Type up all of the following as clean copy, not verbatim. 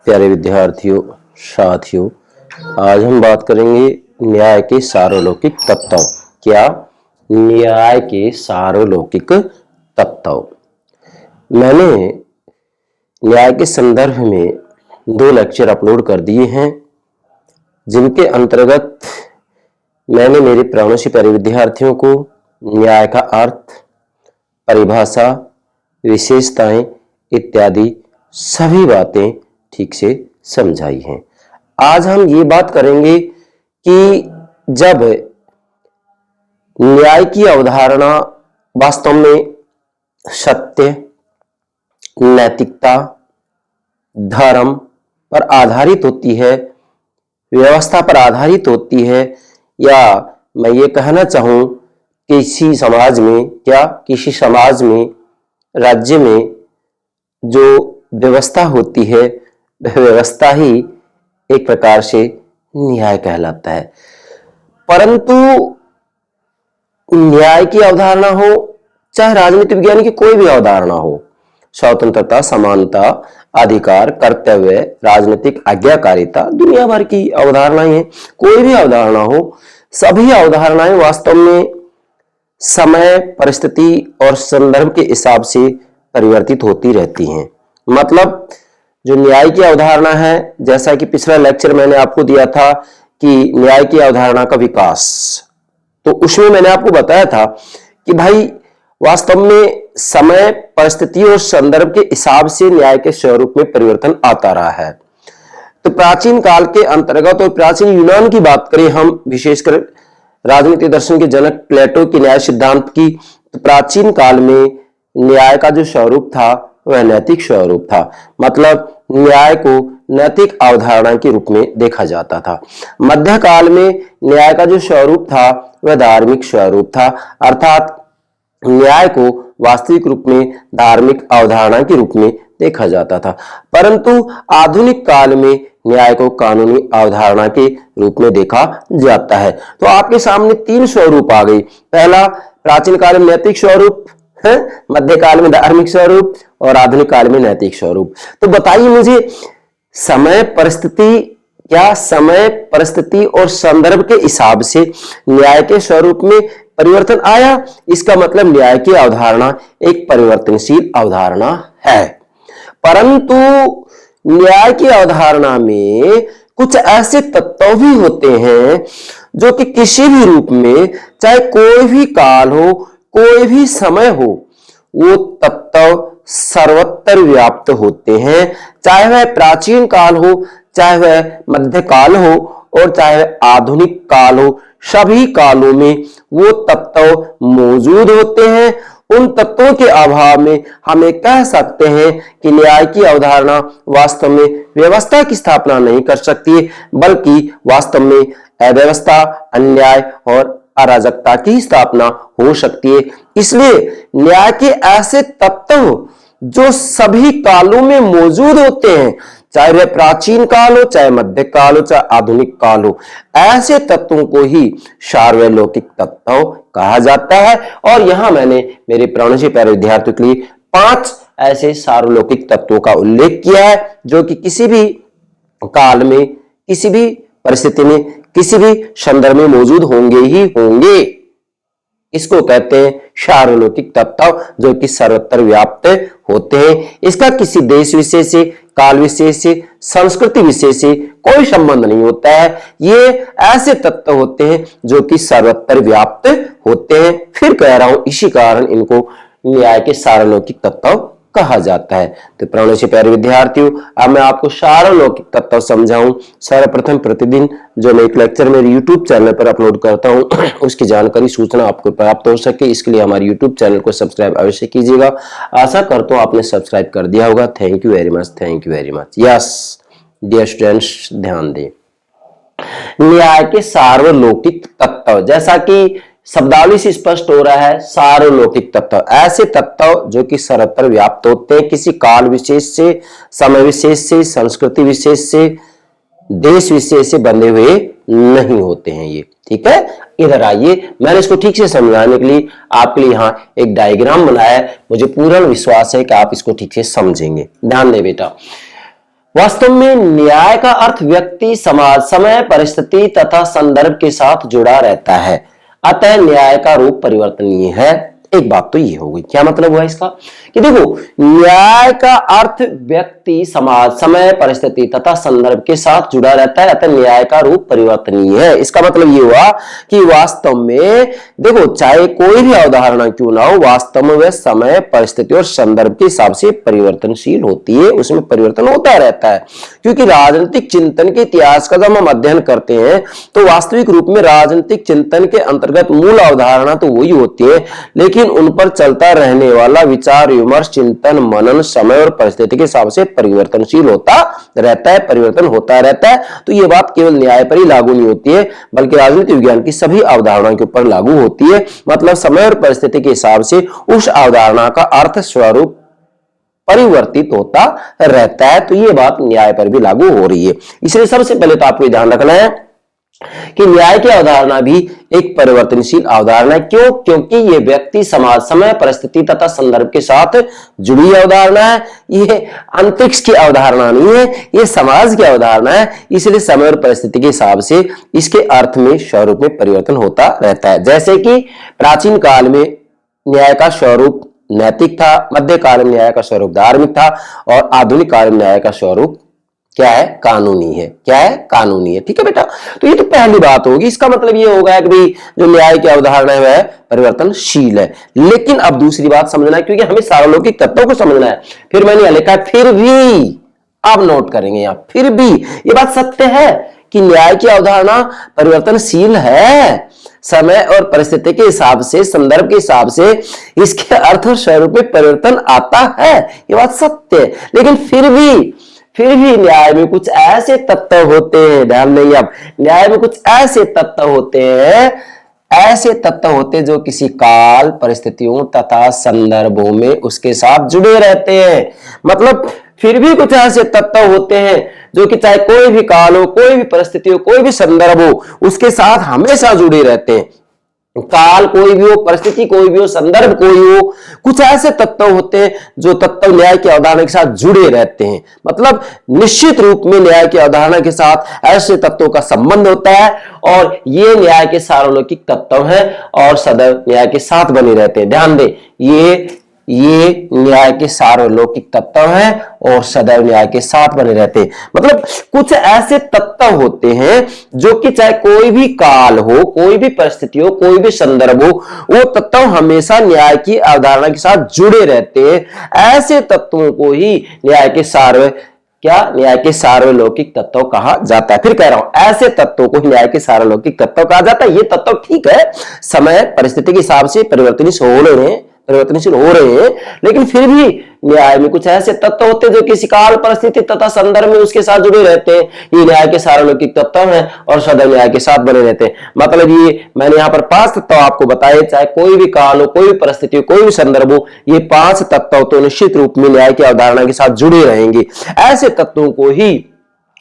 प्यारे विद्यार्थियों, साथियों, आज हम बात करेंगे न्याय के सार्वलौकिक तत्व। क्या? न्याय के सार्वलौकिक तत्व। मैंने न्याय के संदर्भ में 2 लेक्चर अपलोड कर दिए हैं, जिनके अंतर्गत मैंने मेरे प्राणों से प्यारे विद्यार्थियों को न्याय का अर्थ, परिभाषा, विशेषताएं इत्यादि सभी बातें ठीक से समझाई हैं। आज हम ये बात करेंगे कि जब न्याय की अवधारणा वास्तव में सत्य, नैतिकता, धर्म पर आधारित होती है, व्यवस्था पर आधारित होती है, या मैं ये कहना चाहूं किसी समाज में, राज्य में जो व्यवस्था होती है, वह व्यवस्था ही एक प्रकार से न्याय कहलाता है। परंतु न्याय की अवधारणा हो, चाहे राजनीति विज्ञान की कोई भी अवधारणा हो, स्वतंत्रता, समानता, अधिकार, कर्तव्य, राजनीतिक आज्ञाकारिता, दुनिया भर की अवधारणाएं हैं। कोई भी अवधारणा हो, सभी अवधारणाएं वास्तव में समय, परिस्थिति और संदर्भ के हिसाब से परिवर्तित होती रहती हैं। मतलब जो न्याय की अवधारणा है, जैसा कि पिछला लेक्चर मैंने आपको दिया था कि न्याय की अवधारणा का विकास, तो उसमें मैंने आपको बताया था कि भाई वास्तव में समय, परिस्थिति और संदर्भ के हिसाब से न्याय के स्वरूप में परिवर्तन आता रहा है। तो प्राचीन काल के अंतर्गत और प्राचीन यूनान की बात करें हम, विशेषकर राजनीति दर्शन के जनक प्लेटो के न्याय सिद्धांत की, तो प्राचीन काल में न्याय का जो स्वरूप था वह नैतिक स्वरूप था। मतलब न्याय को नैतिक अवधारणा के रूप में देखा जाता था। मध्यकाल में न्याय का जो स्वरूप था वह धार्मिक स्वरूप था, अर्थात न्याय को वास्तविक रूप में धार्मिक अवधारणा के रूप में देखा जाता था। परंतु आधुनिक काल में न्याय को कानूनी अवधारणा के रूप में देखा जाता है। तो आपके सामने 3 स्वरूप आ गई। पहला, प्राचीन काल में नैतिक स्वरूप है, मध्यकाल में धार्मिक स्वरूप और आधुनिक काल में नैतिक स्वरूप। तो बताइए मुझे, समय परिस्थिति और संदर्भ के हिसाब से न्याय के स्वरूप में परिवर्तन आया? इसका मतलब न्याय की अवधारणा एक परिवर्तनशील अवधारणा है। परंतु न्याय की अवधारणा में कुछ ऐसे तत्व भी होते हैं जो कि किसी भी रूप में, चाहे कोई भी काल हो, कोई भी समय हो, वो तत्व सर्वत्र व्याप्त होते हैं। चाहे वह प्राचीन काल हो, चाहे वह मध्यकाल हो और चाहे वह आधुनिक काल हो, सभी कालों में वो तत्व मौजूद होते हैं। उन तत्वों के अभाव में हम कह सकते हैं कि न्याय की अवधारणा वास्तव में व्यवस्था की स्थापना नहीं कर सकती, बल्कि वास्तव में अव्यवस्था, अन्याय और अराजकता की स्थापना हो सकती है। इसलिए न्याय के ऐसे तत्व जो सभी कालों में मौजूद होते हैं, चाहे वह प्राचीन काल हो, चाहे मध्यकाल हो, चाहे आधुनिक काल हो, ऐसे तत्वों को ही सार्वलौकिक तत्व कहा जाता है। और यहां मैंने मेरे प्राणों से प्यारे विद्यार्थियों के लिए 5 ऐसे सार्वलौकिक तत्वों का उल्लेख किया है, जो कि किसी भी काल में, किसी भी परिस्थिति में, किसी भी संदर्भ में मौजूद होंगे ही होंगे। इसको कहते हैं सार्वलौकिक तत्व, जो कि सर्वत्र व्याप्त होते हैं। इसका किसी देश विशेष से, काल विशेष से, संस्कृति विशेष से कोई संबंध नहीं होता है। ये ऐसे तत्व होते हैं जो कि सर्वत्र व्याप्त होते हैं। फिर कह रहा हूं, इसी कारण इनको न्याय के सार्वलौकिक तत्व कहा जाता है। तो प्राणों से प्यारे विद्यार्थियों, अब मैं आपको सार्वलौकिक तत्व समझाऊं। सर्वप्रथम प्रतिदिन जो मैं एक लेक्चर मेरे YouTube चैनल पर अपलोड करता हूं, उसकी जानकारी, सूचना आपको प्राप्त हो सके, इसके लिए हमारे YouTube चैनल को सब्सक्राइब अवश्य कीजिएगा। आशा करता हूं आपने सब्सक्राइब कर दिया होगा। Thank you very much, thank you very much. Yes dear students, ध्यान दें, न्याय के सार्वलौकिक तत्व, जैसा कि शब्दावली से स्पष्ट हो रहा है, सार्वलौकिक तत्व ऐसे तत्व जो कि सर्वत्र व्याप्त होते हैं, किसी काल विशेष से, समय विशेष से, संस्कृति विशेष से, देश विशेष से बंधे हुए नहीं होते हैं ये। ठीक है, इधर आइए, मैंने इसको ठीक से समझाने के लिए आपके लिए यहाँ एक डायग्राम बनाया है। मुझे पूर्ण विश्वास है कि आप इसको ठीक से समझेंगे। ध्यान दें बेटा, वास्तव में न्याय का अर्थ व्यक्ति, समाज, समय, परिस्थिति तथा संदर्भ के साथ जुड़ा रहता है। अतः न्याय का रूप परिवर्तनीय है। एक बात तो ये हो गई। क्या मतलब हुआ इसका कि देखो, न्याय का अर्थ व्यक्ति, समाज, समय, परिस्थिति तथा संदर्भ के साथ जुड़ा रहता है। अतः न्याय का रूप परिवर्तनीय है। इसका मतलब ये हुआ कि वास्तव में देखो, चाहे कोई भी अवधारणा क्यों ना हो, वास्तव में वह समय, परिस्थिति और संदर्भ के हिसाब से परिवर्तनशील होती है, उसमें परिवर्तन होता रहता है। क्योंकि राजनीतिक चिंतन के इतिहास का जब हम अध्ययन करते हैं तो वास्तविक रूप में राजनीतिक चिंतन के अंतर्गत मूल अवधारणा तो वही होती है, लेकिन उन पर चलता रहने वाला विचार विमर्श, चिंतन, मनन समय और परिस्थिति के हिसाब से परिवर्तनशील होता रहता है, परिवर्तन होता रहता है। तो ये बात केवल न्याय पर ही लागू नहीं होती है, बल्कि राजनीति विज्ञान की सभी अवधारणाओं के ऊपर लागू होती है। मतलब समय और परिस्थिति के हिसाब से उस अवधारणा का अर्थ स्वरूप परिवर्तित होता रहता है। तो ये बात न्याय पर भी लागू हो रही है। इसलिए सबसे पहले तो आपको ध्यान रखना है कि न्याय की अवधारणा भी एक परिवर्तनशील अवधारणा है। क्यों? क्योंकि ये व्यक्ति, समाज, समय, परिस्थिति तथा संदर्भ के साथ जुड़ी अवधारणा है। ये अंतरिक्ष की अवधारणा नहीं है, ये समाज की अवधारणा है। इसलिए समय और परिस्थिति के हिसाब से इसके अर्थ में, स्वरूप में परिवर्तन होता रहता है। जैसे कि प्राचीन काल में न्याय का स्वरूप नैतिक था, मध्यकाल में न्याय का स्वरूप धार्मिक था और आधुनिक काल में न्याय का स्वरूप क्या है? कानूनी है। क्या है? कानूनी है। ठीक है बेटा, तो ये तो पहली बात होगी। इसका मतलब ये होगा कि भाई जो न्याय की अवधारणा है वह परिवर्तनशील है। लेकिन अब दूसरी बात समझना है, क्योंकि हमें सार्वलौकिक तत्वों को समझना है। फिर मैंने यह लिखा है फिर भी, अब नोट करेंगे यहां, फिर भी ये बात सत्य है कि न्याय की अवधारणा परिवर्तनशील है। समय और परिस्थिति के हिसाब से, संदर्भ के हिसाब से इसके अर्थ और स्वरूप में परिवर्तन आता है, ये बात सत्य है। लेकिन फिर भी न्याय में कुछ ऐसे तत्व होते हैं, ध्यान देंगे आप, न्याय में कुछ ऐसे तत्व होते हैं, ऐसे तत्व होते जो किसी काल, परिस्थितियों तथा संदर्भों में उसके साथ जुड़े रहते हैं। मतलब फिर भी कुछ ऐसे तत्व होते हैं जो कि चाहे कोई भी काल हो, कोई भी परिस्थिति हो, कोई भी संदर्भ हो, उसके साथ हमेशा जुड़े रहते हैं। काल कोई भी हो, परिस्थिति कोई भी हो, संदर्भ कोई हो, कुछ ऐसे तत्व होते हैं जो तत्व न्याय की अवधारणा के साथ जुड़े रहते हैं। मतलब निश्चित रूप में न्याय की अवधारणा के साथ ऐसे तत्वों का संबंध होता है और ये न्याय के सार्वलौकिक तत्व हैं और सदैव न्याय के साथ बने रहते हैं। ध्यान दें, ये न्याय के सार्वलौकिक तत्व हैं और सदैव न्याय के साथ बने रहते हैं। मतलब कुछ ऐसे तत्व होते हैं जो कि चाहे कोई भी काल हो, कोई भी परिस्थिति हो, कोई भी संदर्भ हो, वो तत्व हमेशा न्याय की अवधारणा के साथ जुड़े रहते हैं। ऐसे तत्वों को ही न्याय के सार्वलौकिक तत्व कहा जाता है। फिर कह रहा हूं, ऐसे तत्वों को न्याय के सार्वलौकिक तत्व कहा जाता है। ये तत्व ठीक है, समय परिस्थिति के हिसाब से परिवर्तनशील हो रहे हैं, लेकिन फिर भी न्याय में कुछ ऐसे तत्व होते हैं जो किसी काल, परिस्थिति तथा संदर्भ में उसके साथ जुड़े रहते हैं। ये न्याय के सार्वलौकिक तत्व हैं और सदैव न्याय के साथ बने रहते हैं। मतलब ये मैंने यहाँ पर 5 तत्व आपको बताए, चाहे कोई भी काल हो, कोई भी परिस्थिति हो, कोई भी संदर्भ हो, ये 5 तत्व तो निश्चित रूप में न्याय की अवधारणा के साथ जुड़े रहेंगे। ऐसे तत्वों को ही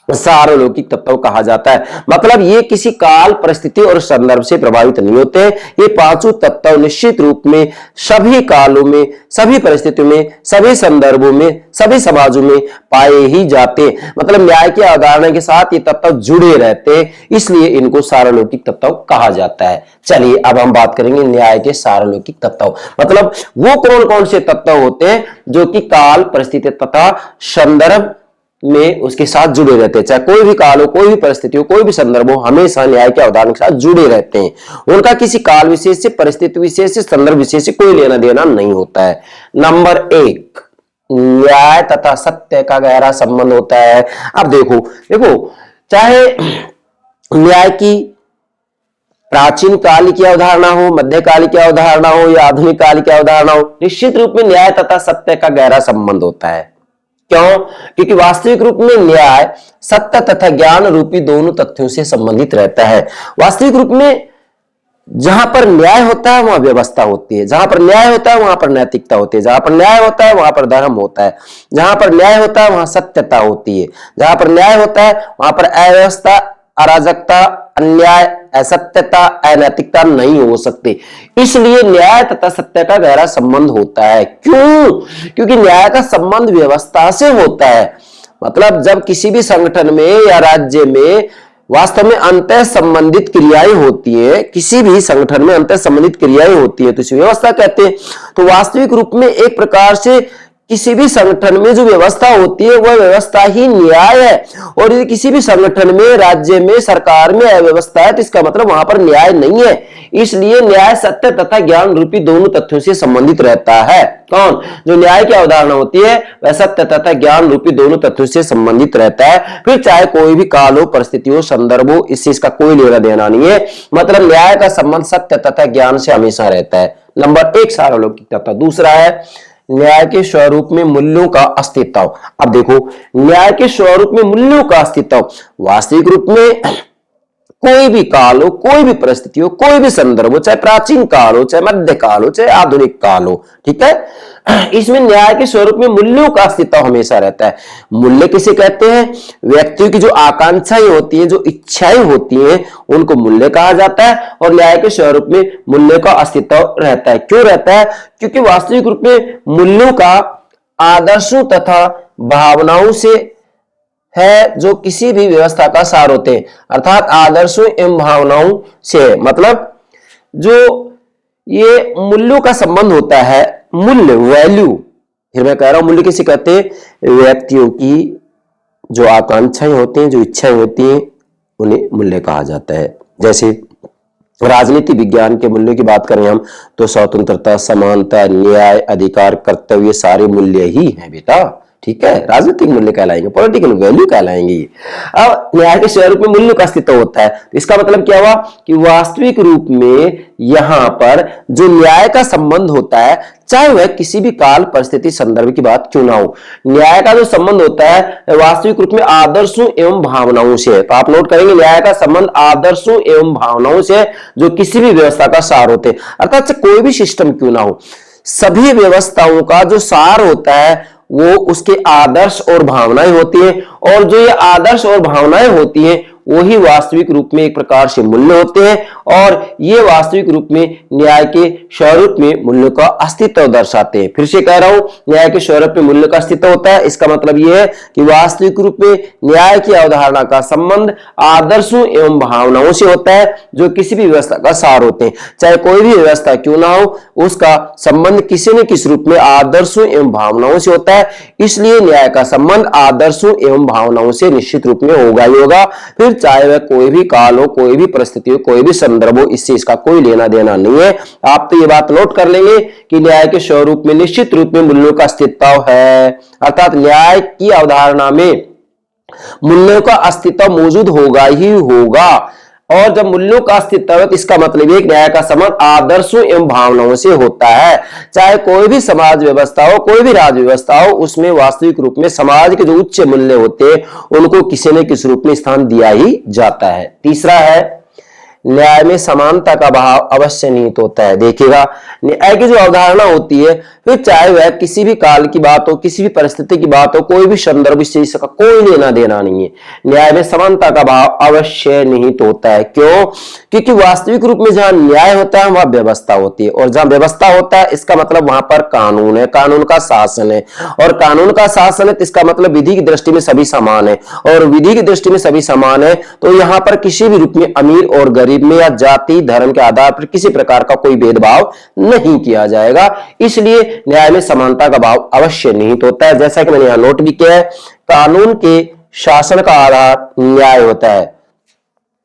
सार्वलौकिक तत्व कहा जाता है। मतलब ये किसी काल, परिस्थिति और संदर्भ से प्रभावित नहीं होते हैं। ये पांचों तत्व निश्चित रूप में सभी कालों में, सभी परिस्थितियों में, सभी संदर्भों में, सभी समाजों में पाए ही जाते हैं। मतलब न्याय की अवधारणा के साथ ये तत्व जुड़े रहते हैं, इसलिए इनको सार्वलौकिक तत्व कहा जाता है। चलिए अब हम बात करेंगे न्याय के सार्वलौकिक तत्व। मतलब वो कौन कौन से तत्व होते हैं जो कि काल, परिस्थिति तथा संदर्भ में उसके साथ जुड़े रहते हैं। चाहे कोई भी काल हो, कोई भी परिस्थिति हो, कोई भी संदर्भ हो, हमेशा न्याय के अवधारणा के साथ जुड़े रहते हैं। उनका किसी काल विशेष से, परिस्थिति विशेष से, संदर्भ विशेष से कोई लेना देना नहीं होता है। नंबर 1, न्याय तथा सत्य का गहरा संबंध होता है। अब देखो चाहे न्याय की प्राचीन काल की अवधारणा हो, मध्यकाल की अवधारणा हो या आधुनिक काल की अवधारणा हो, निश्चित रूप में न्याय तथा सत्य का गहरा संबंध होता है। क्यों? क्योंकि वास्तविक रूप में न्याय सत्य तथा ज्ञान रूपी दोनों तथ्यों से संबंधित रहता है। वास्तविक रूप में जहां पर न्याय होता है वहां व्यवस्था होती है, जहां पर न्याय होता है वहां पर नैतिकता होती है, जहां पर न्याय होता है वहां पर धर्म होता है, जहां पर न्याय होता है वहां सत्यता होती है, जहां पर न्याय होता है वहां पर अव्यवस्था, अराजकता, अन्याय, असत्यता, अनैतिकता नहीं हो सकती। इसलिए न्याय तथा सत्य का गहरा संबंध होता है। क्यों? क्योंकि न्याय का संबंध व्यवस्था से होता है। मतलब जब किसी भी संगठन में या राज्य में वास्तव में अंतः संबंधित क्रियाएं होती है, किसी भी संगठन में अंतः संबंधित क्रियाएं होती है तो इसे व्यवस्था कहते हैं। तो वास्तविक रूप में एक प्रकार से किसी भी संगठन में जो व्यवस्था होती है वह व्यवस्था ही न्याय है। और यदि किसी भी संगठन में, राज्य में, सरकार में अव्यवस्था है तो इसका मतलब वहां पर न्याय नहीं है। इसलिए न्याय सत्य तथा ज्ञान रूपी दोनों तथ्यों से संबंधित रहता है। कौन? जो न्याय की अवधारणा होती है वह सत्य तथा ज्ञान रूपी दोनों तथ्यों से संबंधित रहता है। फिर चाहे कोई भी काल हो, परिस्थिति हो, संदर्भ हो, इससे इसका कोई लेना देना नहीं है। मतलब न्याय का संबंध सत्य तथा ज्ञान से हमेशा रहता है। नंबर एक सार्वलौकिक तत्व। दूसरा है न्याय के स्वरूप में मूल्यों का अस्तित्व। अब देखो, न्याय के स्वरूप में मूल्यों का अस्तित्व वास्तविक रूप में कोई भी काल हो, कोई भी परिस्थिति हो, कोई भी संदर्भ हो, चाहे प्राचीन काल हो, चाहे मध्य काल हो, चाहे आधुनिक काल हो, ठीक है, इसमें न्याय के स्वरूप में मूल्यों का अस्तित्व हमेशा रहता है। मूल्य किसे कहते हैं? व्यक्तियों की जो आकांक्षाएं होती हैं, जो इच्छाएं होती हैं, उनको मूल्य कहा जाता है। और न्याय के स्वरूप में मूल्य का अस्तित्व रहता है। क्यों रहता है? क्योंकि वास्तविक रूप में मूल्यों का आदर्शों तथा भावनाओं से है जो किसी भी व्यवस्था का सार होते हैं। अर्थात आदर्शों एवं भावनाओं से, मतलब जो ये मूल्यों का संबंध होता है, मूल्य, वैल्यू, फिर मैं कह रहा हूं मूल्य किसे कहते हैं? व्यक्तियों की जो आकांक्षाएं होती हैं, जो इच्छाएं होती हैं, उन्हें मूल्य कहा जाता है। जैसे राजनीति विज्ञान के मूल्यों की बात करें हम तो स्वतंत्रता, समानता, न्याय, अधिकार, कर्तव्य सारे मूल्य ही हैं बेटा, ठीक है। राजनीतिक मूल्य कहलाएंगे, पॉलिटिकल वैल्यू कहलाएंगे। अब न्याय के स्वरूप में मूल्य का अस्तित्व होता है तो इसका मतलब क्या हुआ कि वास्तविक रूप में यहां पर जो न्याय का संबंध होता है, चाहे वह किसी भी काल, परिस्थिति, संदर्भ की बात क्यों ना हो, न्याय का जो संबंध होता है वास्तविक रूप में आदर्शों एवं भावनाओं से है। तो आप नोट करेंगे न्याय का संबंध आदर्शों एवं भावनाओं से जो किसी भी व्यवस्था का सार होते हैं। अर्थात कोई भी सिस्टम क्यों ना हो, सभी व्यवस्थाओं का जो सार होता है वो उसके आदर्श और भावनाएं होती हैं। और जो ये आदर्श और भावनाएं होती हैं वही वास्तविक रूप में एक प्रकार से मूल्य होते हैं। और ये वास्तविक रूप में न्याय के स्वरूप में मूल्य का अस्तित्व दर्शाते हैं। फिर से कह रहा हूं, न्याय के स्वरूप में मूल्य का अस्तित्व होता है। इसका मतलब यह है कि वास्तविक रूप में न्याय की अवधारणा का संबंध आदर्शों एवं भावनाओं से होता है जो किसी भी व्यवस्था का सार होते हैं। चाहे कोई भी व्यवस्था क्यों ना हो, उसका संबंध किसी न किसी रूप में आदर्शों एवं भावनाओं से होता है। इसलिए न्याय का संबंध आदर्शों एवं भावनाओं से निश्चित रूप में होगा ही होगा। फिर चाहे वह कोई भी काल हो, कोई भी परिस्थिति हो, कोई भी संदर्भ हो, इससे इसका कोई लेना देना नहीं है। आप तो ये बात नोट कर लेंगे कि न्याय के स्वरूप में निश्चित रूप में मूल्यों का अस्तित्व है। अर्थात न्याय की अवधारणा में मूल्यों का अस्तित्व मौजूद होगा ही होगा। और जब मूल्यों का अस्तित्व है तो इसका मतलब एक न्याय का संबंध आदर्शों एवं भावनाओं से होता है। चाहे कोई भी समाज व्यवस्था हो, कोई भी राज्य व्यवस्था हो, उसमें वास्तविक रूप में समाज के जो उच्च मूल्य होते हैं उनको किसी न किसी रूप में स्थान दिया ही जाता है। तीसरा है न्याय में समानता का भाव अवश्य निहित होता है। देखिएगा, न्याय की जो अवधारणा होती है, फिर चाहे वह किसी भी काल की बात हो, किसी भी परिस्थिति की बात हो, कोई भी संदर्भ, इससे इसका कोई लेना देना नहीं है। न्याय में समानता का भाव अवश्य निहित होता है। क्यों? क्योंकि वास्तविक रूप में जहां न्याय होता है वहां व्यवस्था होती है। और जहां व्यवस्था होता है इसका मतलब वहां पर कानून है, कानून का शासन है। और कानून का शासन है तो इसका मतलब विधि की दृष्टि में सभी समान है। और विधि की दृष्टि में सभी समान है तो यहां पर किसी भी रूप में अमीर और गरीब में या जाति, धर्म के आधार पर किसी प्रकार का कोई भेदभाव नहीं किया जाएगा। इसलिए न्याय में समानता का भाव अवश्य निहित होता है। जैसा कि मैंने यहां नोट भी किया है, कानून के शासन का आधार न्याय होता है।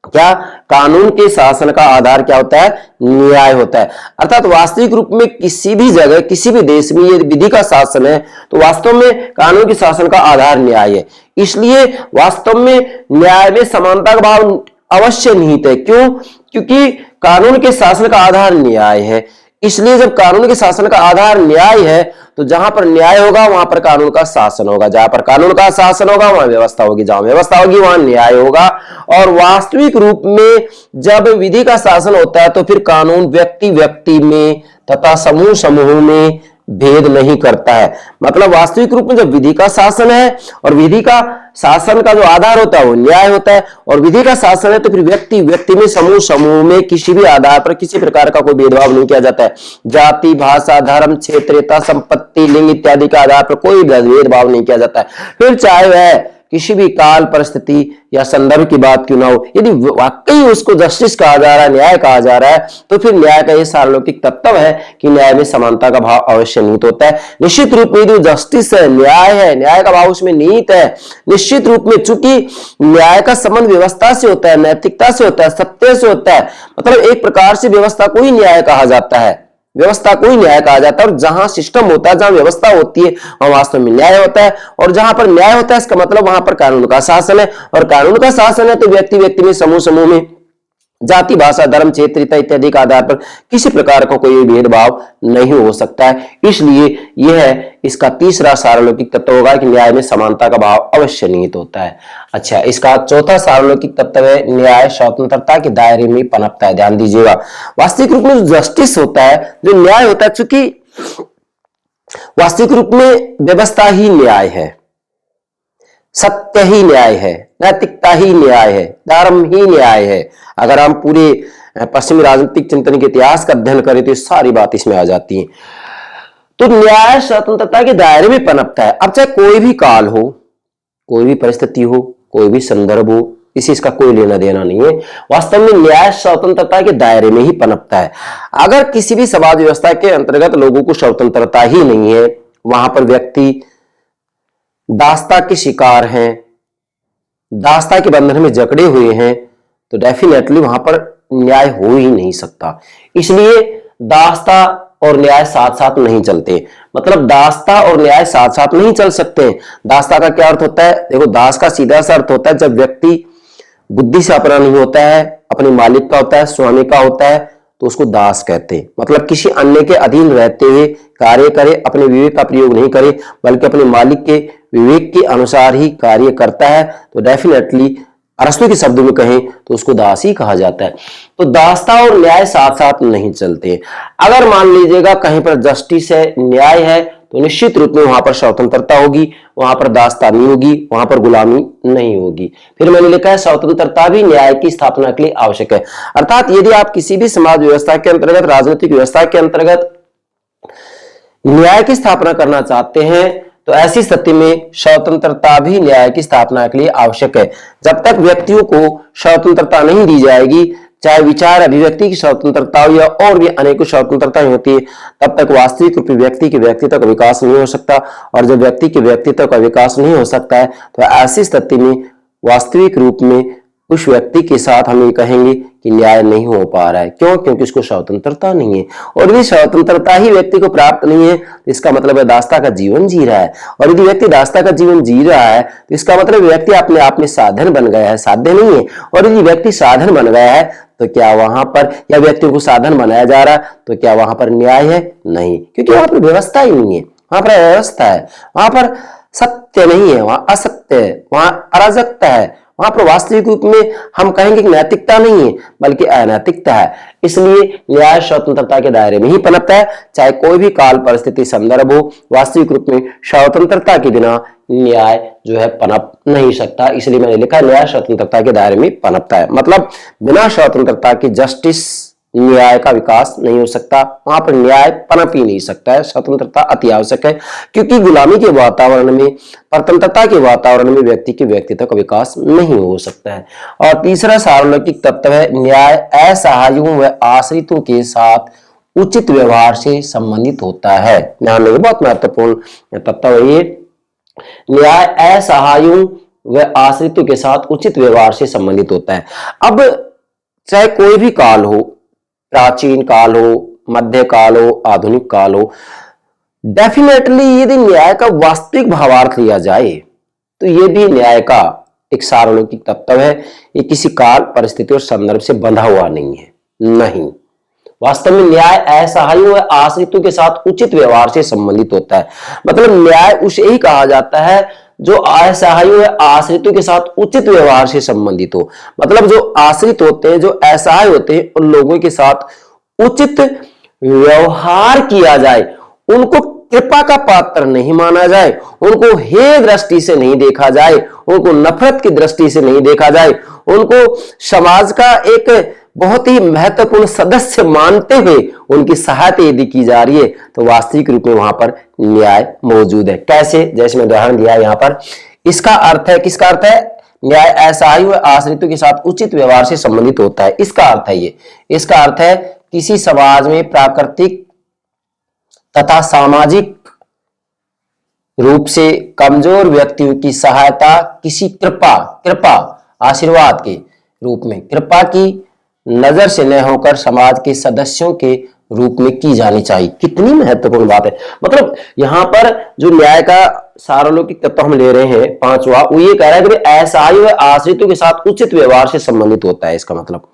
क्या? कानून के शासन का आधार क्या होता है? न्याय होता है। अर्थात वास्तविक रूप में किसी भी जगह, किसी भी देश में ये विधि का शासन है तो वास्तव में कानून के शासन का आधार न्याय है। इसलिए वास्तव में न्याय में समानता का भाव अवश्य निहित है। क्यों? क्योंकि कानून के शासन का आधार न्याय है। इसलिए जब कानून के शासन का आधार न्याय है तो जहां पर न्याय होगा वहां पर कानून का शासन होगा, जहां पर कानून का शासन होगा वहां व्यवस्था होगी, जहां व्यवस्था होगी वहां न्याय होगा। और वास्तविक रूप में जब विधि का शासन होता है तो फिर कानून व्यक्ति व्यक्ति में तथा समूह समूह में भेद नहीं करता है। मतलब वास्तविक रूप में जब विधि का शासन है और विधि का शासन का जो आधार होता है वो न्याय होता है, और विधि का शासन है तो फिर व्यक्ति व्यक्ति में, समूह समूह में किसी भी आधार पर किसी प्रकार का कोई भेदभाव नहीं किया जाता है। जाति, भाषा, धर्म, क्षेत्रता, संपत्ति, लिंग इत्यादि के आधार पर कोई भेदभाव नहीं किया जाता है। फिर चाहे वह किसी भी काल, परिस्थिति या संदर्भ की बात क्यों ना हो, यदि वाकई उसको जस्टिस कहा जा रहा है, न्याय कहा जा रहा है, तो फिर न्याय का यह सार्वलौकिक तत्व है कि न्याय में समानता का भाव अवश्य निहित होता है। निश्चित रूप में जो जस्टिस है, न्याय का भाव उसमें निहित है। निश्चित रूप में चूंकि न्याय का संबंध व्यवस्था से होता है, नैतिकता से होता है, सत्य से होता है, मतलब एक प्रकार से व्यवस्था को ही न्याय कहा जाता है। व्यवस्था को ही न्याय कहा जाता है, और जहां सिस्टम होता है, जहां व्यवस्था होती है, वहां वास्तव में न्याय होता है। और जहां पर न्याय होता है इसका मतलब वहां पर कानून का शासन है, और कानून का शासन है तो व्यक्ति व्यक्ति में, समूह समूह में, जाति, भाषा, धर्म, क्षेत्रता इत्यादि के आधार पर किसी प्रकार का कोई भेदभाव नहीं हो सकता है। इसलिए यह इसका तीसरा सार्वलौकिक तत्व होगा कि न्याय में समानता का भाव अवश्य निहित होता है। अच्छा, इसका चौथा सार्वलौकिक तत्व है न्याय स्वतंत्रता के दायरे में पनपता है। ध्यान दीजिएगा, वास्तविक रूप में जो जस्टिस होता है, जो न्याय होता है, चूंकि वास्तविक रूप में व्यवस्था ही न्याय है, सत्य ही न्याय है, नैतिकता ही न्याय है, धर्म ही न्याय है। अगर हम पूरे पश्चिमी राजनीतिक चिंतन के इतिहास का अध्ययन करें तो ये सारी बात इसमें आ जाती है। तो न्याय स्वतंत्रता के दायरे में पनपता है। अब चाहे कोई भी काल हो, कोई भी परिस्थिति हो, कोई भी संदर्भ हो, इसका कोई लेना देना नहीं है। वास्तव में न्याय स्वतंत्रता के दायरे में ही पनपता है। अगर किसी भी समाज व्यवस्था के अंतर्गत लोगों को स्वतंत्रता ही नहीं है, वहां पर व्यक्ति दासता के शिकार हैं, दासता के बंधन में जकड़े हुए हैं, तो डेफिनेटली वहां पर न्याय हो ही नहीं सकता। इसलिए दासता और न्याय साथ साथ नहीं चलते। मतलब दासता और न्याय साथ साथ नहीं चल सकते। दासता का क्या अर्थ होता है? देखो, दास का सीधा सा अर्थ होता है जब व्यक्ति बुद्धि से अपना नहीं होता है, अपने मालिक का होता है, स्वामी का होता है, तो उसको दास कहते हैं। मतलब किसी अन्य के अधीन रहते हुए कार्य करे, अपने विवेक का प्रयोग नहीं करे, बल्कि अपने मालिक के विवेक के अनुसार ही कार्य करता है, तो डेफिनेटली अरस्तु के शब्दों में कहें तो उसको दास ही कहा जाता है। तो दासता और न्याय साथ साथ नहीं चलते। अगर मान लीजिएगा कहीं पर जस्टिस है, न्याय है, तो निश्चित रूप में वहां पर स्वतंत्रता होगी, वहां पर दासता नहीं होगी, वहां पर गुलामी नहीं होगी। फिर मैंने लिखा है स्वतंत्रता भी न्याय की स्थापना के लिए आवश्यक है। अर्थात यदि आप किसी भी समाज व्यवस्था के अंतर्गत, राजनीतिक व्यवस्था के अंतर्गत न्याय की स्थापना करना चाहते हैं, तो ऐसी स्थिति में स्वतंत्रता भी न्याय की स्थापना के लिए आवश्यक है। जब तक व्यक्तियों को स्वतंत्रता नहीं दी जाएगी, चाहे विचार अभिव्यक्ति की स्वतंत्रता हो या और भी अनेकों स्वतंत्रताएं होती है, तब तक वास्तविक रूप में व्यक्ति के व्यक्तित्व का विकास नहीं हो सकता। और जब व्यक्ति के व्यक्तित्व का विकास नहीं हो सकता है, तो ऐसी स्थिति में वास्तविक रूप में उस व्यक्ति के साथ हम ये कहेंगे कि न्याय नहीं हो पा रहा है। क्यों? क्योंकि उसको स्वतंत्रता नहीं है। और यदि स्वतंत्रता ही व्यक्ति को प्राप्त नहीं है, तो इसका मतलब है दासता का जीवन जी रहा है। और यदि व्यक्ति दासता का जीवन जी रहा है, तो इसका मतलब व्यक्ति अपने आप में साधन बन गया है, साध्य नहीं है। और यदि व्यक्ति साधन बन गया है, तो क्या वहां पर, या व्यक्ति को साधन बनाया जा रहा है, तो क्या वहां पर न्याय है? नहीं, क्योंकि वहां पर व्यवस्था ही नहीं है। वहां पर अव्यवस्था है, वहां पर सत्य नहीं है, वहां असत्य है, वहां अराजकता है, वहां पर वास्तविक रूप में हम कहेंगे कि नैतिकता नहीं है, बल्कि अनैतिकता है। इसलिए न्याय स्वतंत्रता के दायरे में ही पनपता है। चाहे कोई भी काल, परिस्थिति, संदर्भ हो, वास्तविक रूप में स्वतंत्रता के बिना न्याय जो है पनप नहीं सकता। इसलिए मैंने लिखा न्याय स्वतंत्रता के दायरे में पनपता है। मतलब बिना स्वतंत्रता के जस्टिस, न्याय का विकास नहीं हो सकता, वहां पर न्याय पनप ही नहीं सकता है। स्वतंत्रता अति आवश्यक है, क्योंकि गुलामी के वातावरण में, परतंत्रता के वातावरण में व्यक्ति के व्यक्तित्व का विकास नहीं हो सकता है। और तीसरा सार्वलौकिक तत्व है न्याय असहायों व आश्रितों के साथ उचित व्यवहार से संबंधित होता है। ध्यान रखिए, बहुत महत्वपूर्ण तत्व है ये। न्याय असहायों व आश्रितों के साथ उचित व्यवहार से संबंधित होता है। अब चाहे कोई भी काल हो, प्राचीन काल हो, मध्य काल हो, आधुनिक काल हो, डेफिनेटली यदि न्याय का वास्तविक भावार्थ लिया जाए, तो यह भी न्याय का एक सार्वलौकिक तत्व है। ये किसी काल, परिस्थिति और संदर्भ से बंधा हुआ नहीं है। नहीं, वास्तव में न्याय असहायों व आश्रितों के साथ उचित व्यवहार से संबंधित होता है। मतलब न्याय उसे ही कहा जाता है जो असहायों व आश्रितों के साथ उचित व्यवहार से संबंधित हो। मतलब जो आश्रित होते हैं, जो असहाय होते हैं, उन लोगों के साथ उचित व्यवहार किया जाए, उनको कृपा का पात्र नहीं माना जाए, उनको हे दृष्टि से नहीं देखा जाए, उनको नफरत की दृष्टि से नहीं देखा जाए, उनको समाज का एक बहुत ही महत्वपूर्ण सदस्य मानते हुए उनकी सहायता यदि की जा रही है तो वास्तविक रूप में वहां पर न्याय मौजूद है। कैसे? जैसे मैं उदाहरण दिया यहां पर, इसका अर्थ है, किसका अर्थ है? न्याय असहाय व आश्रितों के साथ उचित व्यवहार से संबंधित होता है। इसका अर्थ है ये, इसका अर्थ है किसी समाज में प्राकृतिक तथा सामाजिक रूप से कमजोर व्यक्तियों की सहायता किसी कृपा आशीर्वाद के रूप में, कृपा की नजर से न होकर समाज के सदस्यों के रूप में की जानी चाहिए। कितनी महत्वपूर्ण बात है। मतलब यहां पर जो न्याय का सार्वलौकिक तत्व हम ले रहे हैं पांचवा, वो ये कह रहा है कि असहाय व आश्रितों के साथ उचित व्यवहार से संबंधित होता है। इसका मतलब,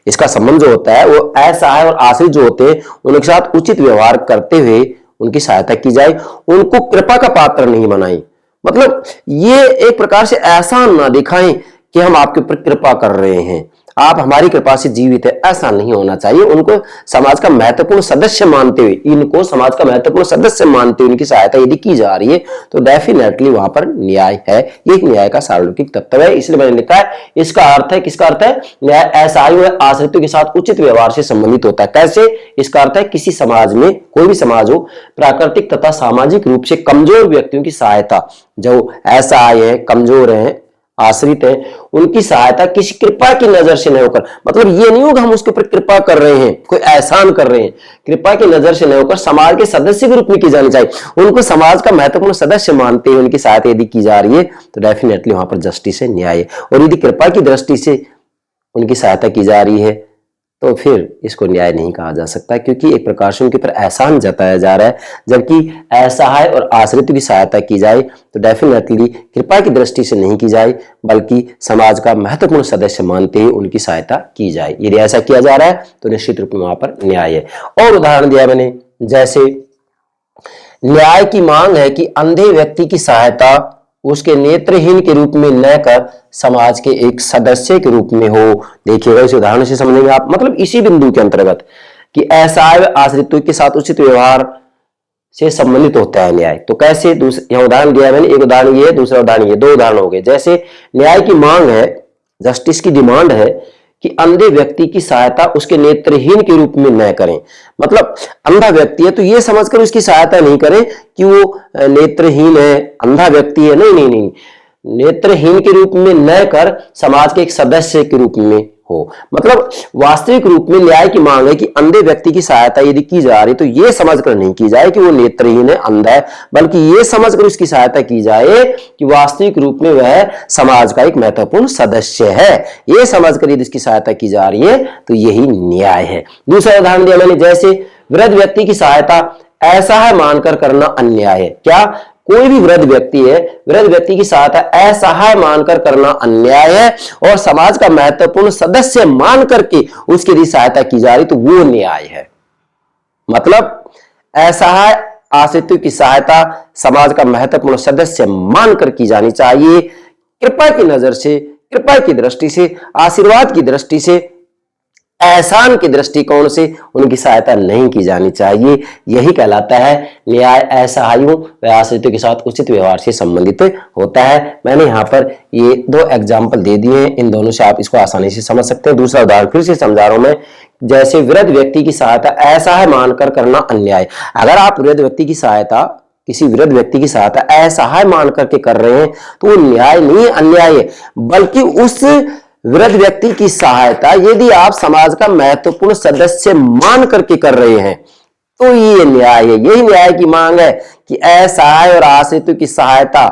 इसका संबंध जो होता है वो असहाय और आश्रित जो होते हैं उनके साथ उचित व्यवहार करते हुए उनकी सहायता की जाए, उनको कृपा का पात्र नहीं बनाए। मतलब ये एक प्रकार से एहसान ना दिखाएं कि हम आपके ऊपर कृपा कर रहे हैं, आप हमारी कृपा से जीवित है, ऐसा नहीं होना चाहिए। उनको समाज का महत्वपूर्ण सदस्य मानते हुए, इनको समाज का महत्वपूर्ण सदस्य मानते हुए उनकी सहायता यदि की जा रही है तो डेफिनेटली वहां पर न्याय है। ये एक न्याय का सार्वलौकिक तत्व है, इसलिए मैंने लिखा है इसका अर्थ है, किसका अर्थ है? न्याय असहाय व आश्रितों के साथ उचित व्यवहार से संबंधित होता है। कैसे? इसका अर्थ है किसी समाज में, कोई भी समाज हो, प्राकृतिक तथा सामाजिक रूप से कमजोर व्यक्तियों की सहायता, जो असहाय है, कमजोर है, आश्रित है, उनकी सहायता किसी कृपा की नजर से नहीं होकर, मतलब ये नहीं होगा हम उसके ऊपर कृपा कर रहे हैं, कोई एहसान कर रहे हैं, कृपा की नजर से नहीं होकर समाज के सदस्य के रूप में की जानी चाहिए। उनको समाज का महत्वपूर्ण सदस्य मानते हुए उनकी सहायता यदि की जा रही है तो डेफिनेटली वहां पर जस्टिस है, न्याय है। और यदि कृपा की दृष्टि से उनकी सहायता की जा रही है तो फिर इसको न्याय नहीं कहा जा सकता, क्योंकि एक प्रकार से उनके ऊपर एहसान जताया जा रहा है। जबकि असहाय और आश्रित की सहायता की जाए तो डेफिनेटली कृपा की दृष्टि से नहीं की जाए, बल्कि समाज का महत्वपूर्ण सदस्य मानते हुए उनकी सहायता की जाए। यदि ऐसा किया जा रहा है तो निश्चित रूप में वहां पर न्याय है। और उदाहरण दिया मैंने, जैसे न्याय की मांग है कि अंधे व्यक्ति की सहायता उसके नेत्रहीन के रूप में न कर समाज के एक सदस्य के रूप में हो। देखिएगा, इस उदाहरण से समझेंगे आप, मतलब इसी बिंदु के अंतर्गत कि असहाय आश्रितों के साथ उचित व्यवहार से संबंधित होता है न्याय। तो कैसे? यह उदाहरण दिया मैंने, एक उदाहरण ये, दूसरा उदाहरण ये, दो उदाहरण हो गए। जैसे न्याय की मांग है, जस्टिस की डिमांड है कि अंधे व्यक्ति की सहायता उसके नेत्रहीन के रूप में न करें। मतलब अंधा व्यक्ति है तो ये समझकर उसकी सहायता नहीं करें कि वो नेत्रहीन है, अंधा व्यक्ति है, नहीं नहीं नहीं, नेत्रहीन के रूप में न कर समाज के एक सदस्य के रूप में हो। मतलब वास्तविक रूप में न्याय की मांग है कि अंधे व्यक्ति की सहायता यदि की जा रही तो ये समझकर नहीं की जाए कि वो नेत्रहीन है, अंधा है, बल्कि ये समझकर उसकी सहायता की जाए कि वास्तविक रूप में वह समाज का एक महत्वपूर्ण सदस्य है। ये समझकर यदि इसकी सहायता की जा रही है तो यही न्याय है। दूसरा उदाहरण दिया मैंने, जैसे वृद्ध व्यक्ति की सहायता असहाय मानकर करना अन्याय है। क्या? कोई भी वृद्ध व्यक्ति है, वृद्ध व्यक्ति की सहायता असहाय मानकर करना अन्याय है और समाज का महत्वपूर्ण सदस्य मान करके उसकी यदि सहायता की जा रही तो वो न्याय है। मतलब असहाय आश्रितों की सहायता समाज का महत्वपूर्ण सदस्य मानकर की जानी चाहिए, कृपा की नजर से, कृपा की दृष्टि से, आशीर्वाद की दृष्टि से, एहसान के दृष्टिकोण से उनकी सहायता नहीं की जानी चाहिए। यही कहलाता है न्याय असहायों व आश्रितों के साथ उचित व्यवहार से संबंधित होता है। मैंने यहाँ पर ये दो एग्जाम्पल दे दिए हैं, इन दोनों से आप इसको आसानी से समझ सकते हैं। दूसरा उदाहरण फिर से समझा रहा हूं मैं, जैसे वृद्ध व्यक्ति की सहायता असहाय मानकर करना अन्याय। अगर आप वृद्ध व्यक्ति की सहायता, किसी वृद्ध व्यक्ति की सहायता असहाय मान करके कर रहे हैं तो वो न्याय नहीं, अन्याय है। बल्कि उस वृद्ध व्यक्ति की सहायता यदि आप समाज का महत्वपूर्ण सदस्य मान करके कर रहे हैं तो ये न्याय है। यही न्याय की मांग है कि असहाय और आश्रितों की सहायता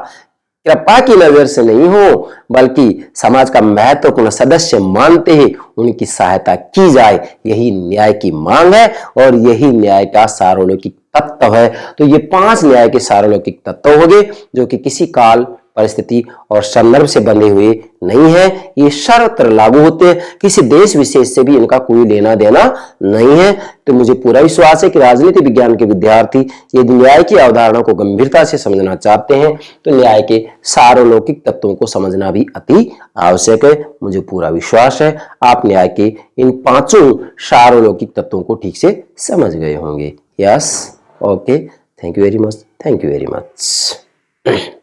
कृपा की नजर से नहीं हो, बल्कि समाज का महत्वपूर्ण सदस्य मानते ही उनकी सहायता की जाए। यही न्याय की मांग है और यही न्याय का सार्वलौकिक तत्व है। तो ये 5 न्याय के सार्वलौकिक तत्व हो गए जो कि किसी काल, परिस्थिति और संदर्भ से बंधे हुए नहीं है। ये सर्वत्र लागू होते हैं, किसी देश विशेष से भी इनका कोई लेना देना नहीं है। तो मुझे पूरा विश्वास है कि राजनीति विज्ञान के विद्यार्थी यदि न्याय की अवधारणा को गंभीरता से समझना चाहते हैं तो न्याय के सार्वलौकिक तत्वों को समझना भी अति आवश्यक है। मुझे पूरा विश्वास है आप न्याय के इन 5 सार्वलौकिक तत्वों को ठीक से समझ गए होंगे। Yes, okay, thank you very much, thank you very much.